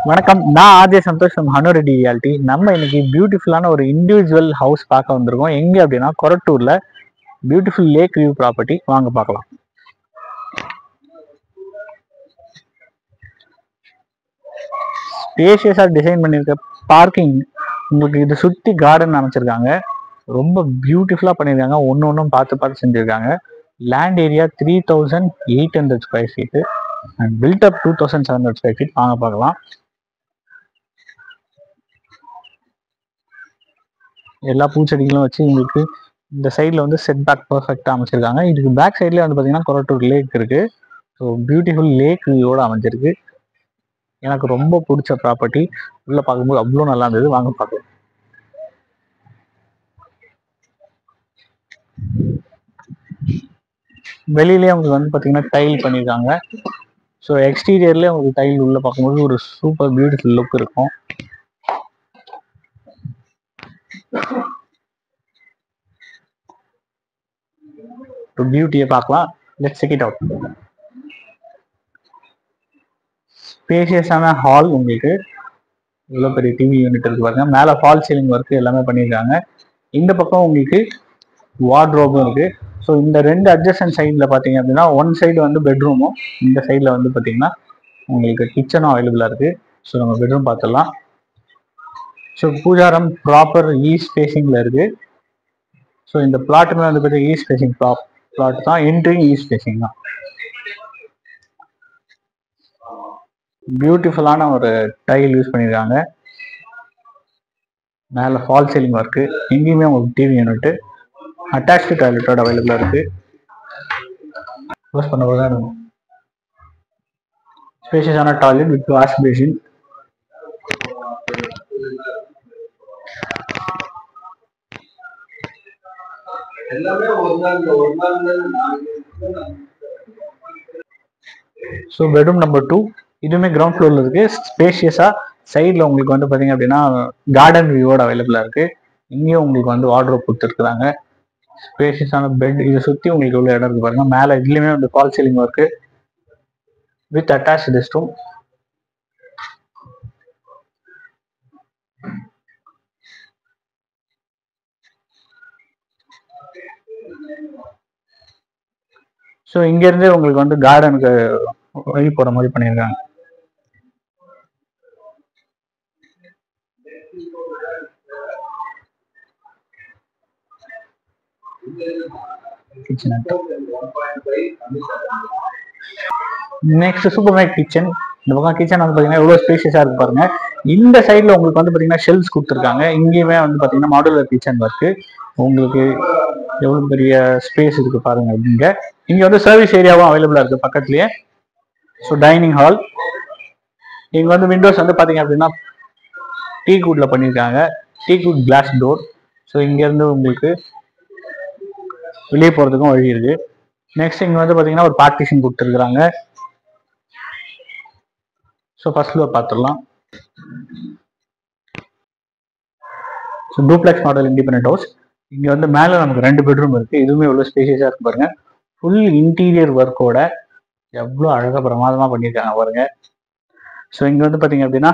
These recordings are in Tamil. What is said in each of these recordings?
வணக்கம். நான் ஆர்ஜே சந்தோஷ் ஃப்ரம் ஹனோரெட்டி ரியாலிட்டி. நம்ம இன்னைக்கு பியூட்டிஃபுல்லான ஒரு இண்டிவிஜுவல் ஹவுஸ் பார்க்க வந்திருக்கோம். எங்க அப்படின்னா கொரட்டூர்ல பியூட்டிஃபுல் லேக் வியூ ப்ராப்பர்ட்டி. வாங்க பார்க்கலாம். ஸ்பேஷியஸா டிசைன் பண்ணியிருக்க பார்க்கிங், உங்களுக்கு இது சுத்தி கார்டன் அமைச்சிருக்காங்க. ரொம்ப பியூட்டிஃபுல்லா பண்ணியிருக்காங்க. ஒன்னும் பார்த்து பார்த்து செஞ்சிருக்காங்க. Land area 3800 square feet and built up 2700 square feet. வாங்க பார்க்கலாம். எல்லா பூச்செடிகளும் வச்சு உங்களுக்கு இந்த சைடில் வந்து செட் பேக் பர்ஃபெக்டாக அமைச்சிருக்காங்க. இதுக்கு பேக் சைட்லேயே வந்து பார்த்தீங்கன்னா கொரட்டூர் லேக் இருக்கு. ஸோ பியூட்டிஃபுல் லேக் வியூவோட அமைஞ்சிருக்கு. எனக்கு ரொம்ப பிடிச்ச ப்ராப்பர்ட்டி. உள்ள பார்க்கும்போது அவ்வளோ நல்லா இருந்தது. வாங்க பார்க்கலாம். வெளியிலேயே உங்களுக்கு வந்து பார்த்தீங்கன்னா டைல் பண்ணியிருக்காங்க. ஸோ எக்ஸ்டீரியர்லேயே உங்களுக்கு டைல் உள்ள பார்க்கும்போது ஒரு சூப்பர் பியூட்டிஃபுல் லுக் இருக்கும். பியூட்டியை பார்க்கலாம். Let's check it out. ஸ்பேஷியஸான ஹால், உங்களுக்கு இவ்வளோ பெரிய டிவி யூனிட் இருக்கு பாருங்க. மேலே ஃபால் சீலிங் ஒர்க் எல்லாமே பண்ணியிருக்காங்க. இந்த பக்கம் உங்களுக்கு வார்ட்ரோபும் இருக்கு. ஸோ இந்த ரெண்டு அட்ஜஸ்டன் சைடில் பார்த்தீங்க அப்படின்னா ஒன் சைடு வந்து பெட்ரூமும், இந்த சைடில் வந்து பார்த்தீங்கன்னா உங்களுக்கு கிச்சனும் அவைலபிளாக இருக்கு. ஸோ நம்ம பெட்ரூம் பார்த்துடலாம். ஸோ பூஜாரம் ப்ராப்பர் ஈஸ்ட் ஃபேஸிங்கில் இருக்கு. ஸோ இந்த பிளாட்டுமே வந்து பார்த்தீங்கன்னா ஈஸ்ட் ஃபேஸிங் பிளாட் தான். என்ட்ரியும் ஈஸ்ட் ஃபேஸிங் தான். பியூட்டிஃபுல்லான ஒரு டைல் யூஸ் பண்ணியிருக்காங்க. மேலே ஃபால் சீலிங் ஒர்க்கு, எங்கேயுமே உங்களுக்கு டிவி யூனிட், அட்டாச்டு டாய்லெட்டோட அவைலபிளாக இருக்கு. யூஸ் பண்ண தான் இருக்கும். ஸ்பேஷியஸான toilet with wash basin. So bedroom number 2 இதுவுமே கிரவுண்ட் ஃப்ளோர்ல இருக்கு. ஸ்பேஷியஸா சைடில் உங்களுக்கு வந்து பார்த்தீங்க அப்படின்னா கார்டன் வியூவோட அவைலபிளாக இருக்கு. இங்கேயும் உங்களுக்கு வந்து வார்ட்ரோப் கொடுத்துருக்குறாங்க. ஸ்பேஷியஸான பெட், இதை சுற்றி உங்களுக்கு உள்ள இடம் இருக்கு பாருங்க. மேலே இதுலேயுமே வந்து fall ceiling work with attach rest room. So இங்கேருந்தே உங்களுக்கு வந்து கார்டனுக்கு வழி போகிற மாதிரி பண்ணியிருக்காங்க. Next super made kitchen. இந்த பக்கம் கிச்சன் வந்து பார்த்தீங்கன்னா எவ்வளோ ஸ்பேஷியஸாக இருக்கு பாருங்க. இந்த சைடில் உங்களுக்கு வந்து பார்த்தீங்கன்னா ஷெல்ஃப்ஸ் கொடுத்துருக்காங்க. இங்கேயுமே வந்து பார்த்தீங்கன்னா மாடுலர் கிச்சன் ஒர்க்கு. உங்களுக்கு எவ்வளோ பெரிய ஸ்பேஸ் இருக்கு பாருங்க. இங்கே வந்து சர்வீஸ் ஏரியாவும் அவைலபிளாக இருக்கு பக்கத்துலேயே. ஸோ டைனிங் ஹால், இங்கே வந்து விண்டோஸ் வந்து பார்த்தீங்க அப்படின்னா டீக் வுட்ல பண்ணியிருக்காங்க. டீக் வுட் கிளாஸ் டோர். ஸோ இங்கேருந்து உங்களுக்கு வெளியே போகிறதுக்கும் வழி இருக்கு. நெக்ஸ்ட் இங்கே வந்து பார்த்தீங்கன்னா ஒரு பார்ட்டிஷன் கொடுத்துருக்குறாங்க. ஸோ ஃபர்ஸ்ட் ஃப்ளோர் பார்த்துடலாம். So duplex model independent house. இங்கே வந்து மேலே நமக்கு 2 பெட்ரூம் இருக்கு. இதுவுமே எவ்வளோ ஸ்பேஷியஸாக இருக்கு பாருங்க. ஃபுல் இன்டீரியர் ஒர்க்கோட எவ்வளோ அழகாக பிரமாதமாக பண்ணியிருக்காங்க பாருங்க. ஸோ இங்கே வந்து பார்த்தீங்க அப்படின்னா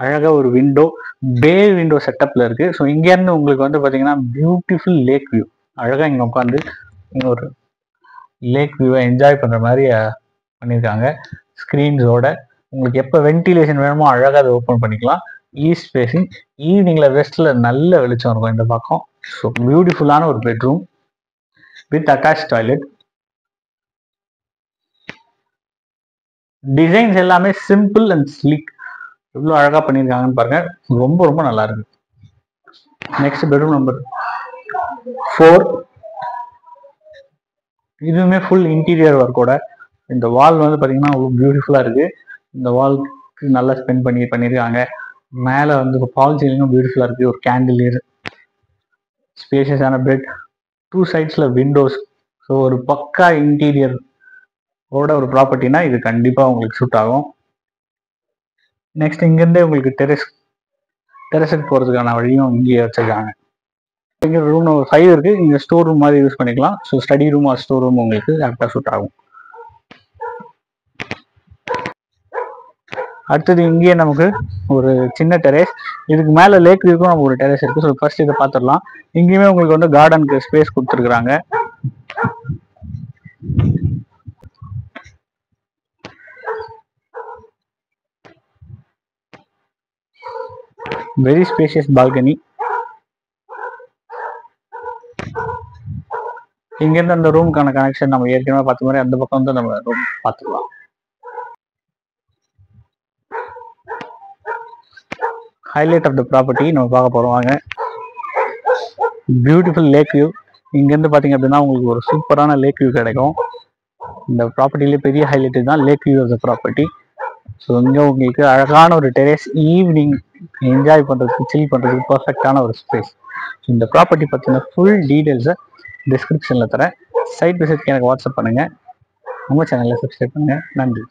அழகாக ஒரு விண்டோ, பே விண்டோ செட்டப்ல இருக்கு. ஸோ இங்கேருந்து உங்களுக்கு வந்து பார்த்தீங்கன்னா பியூட்டிஃபுல் லேக் வியூ. அழகாக இங்கே உட்காந்து இங்கே ஒரு லேக் வியூவை என்ஜாய் பண்ணுற மாதிரி பண்ணியிருக்காங்க. ஸ்க்ரீன்ஸோட உங்களுக்கு எப்போ வென்டிலேஷன் வேணுமோ அழகாக அதை ஓப்பன் பண்ணிக்கலாம். East facing. ஈவினிங்கில் வெஸ்ட்டில் நல்ல வெளிச்சம் இருக்கும் இந்த பக்கம். ஸோ பியூட்டிஃபுல்லான ஒரு bedroom with attach toilet. Designs எல்லாமே சிம்பிள் அண்ட் ஸ்லிக். எவ்வளோ அழகாக பண்ணியிருக்காங்கன்னு பாருங்க. ரொம்ப ரொம்ப நல்லா இருக்கு. Next bedroom number 4. இதுவுமே ஃபுல் இன்டீரியர் ஒர்க்கோட. இந்த வால் வந்து பார்த்தீங்கன்னா அவ்வளோ பியூட்டிஃபுல்லாக இருக்கு. இந்த வால்க்கு நல்லா ஸ்பெண்ட் பண்ணியிருக்காங்க. மேலே வந்து ஃபால் சீலிங்கும் பியூட்டிஃபுல்லாக இருக்கு. ஒரு கேண்டிலியர், ஸ்பேஷியஸான பெட், 2 சைட்ஸில் விண்டோஸ். ஸோ ஒரு பக்கா இன்டீரியர் ஓட ஒரு ப்ராப்பர்ட்டினா இது கண்டிப்பாக உங்களுக்கு சூட் ஆகும். நெக்ஸ்ட் இங்கேருந்தே உங்களுக்கு டெரஸுக்கு போகிறதுக்கான வழியும் இங்கேயே வச்சிருக்காங்க. இங்கே ரூம் நம்பர் 5 இருக்கு. இங்கே ஸ்டோர் ரூம் மாதிரி யூஸ் பண்ணிக்கலாம். So study room or store room உங்களுக்கு கரெக்டாக சூட் ஆகும். அடுத்தது இங்கேயே நமக்கு ஒரு சின்ன டெரேஸ், இதுக்கு மேல லேக் வியூக்கும் நமக்கு ஒரு டெரேஸ் இருக்கு. ஸோ ஃபர்ஸ்ட் இதை பார்த்துடலாம். இங்கேயுமே உங்களுக்கு வந்து கார்டனுக்கு ஸ்பேஸ் கொடுத்துருக்குறாங்க. Very spacious balcony. இங்கேருந்து அந்த ரூமுக்கான கனெக்ஷன் நம்ம ஏற்கனவே பார்த்த மாதிரி அந்த பக்கம் வந்து நம்ம ரூம் பார்த்துக்கலாம். ஹைலைட் ஆஃப் த ப்ராப்பர்ட்டி நம்ம பார்க்க போறோம் வாங்க. Beautiful lake view. இங்கேருந்து பார்த்தீங்க அப்படின்னா உங்களுக்கு ஒரு சூப்பரான லேக் வியூ கிடைக்கும். இந்த ப்ராப்பர்ட்டிலே பெரிய ஹைலைட் தான் lake view of the property. So இங்கே உங்களுக்கு அழகான ஒரு டெரேஸ், ஈவினிங் என்ஜாய் பண்ணுறதுக்கு, சில் பண்ணுறதுக்கு பர்ஃபெக்டான ஒரு ஸ்பேஸ். இந்த ப்ராப்பர்ட்டி பற்றின ஃபுல் டீட்டெயில்ஸை டிஸ்கிரிப்ஷனில் தரேன். சைட் விசிட்க்கு எனக்கு வாட்ஸ்அப் பண்ணுங்கள். நம்ம சேனலில் சப்ஸ்கிரைப் பண்ணுங்கள். நன்றி.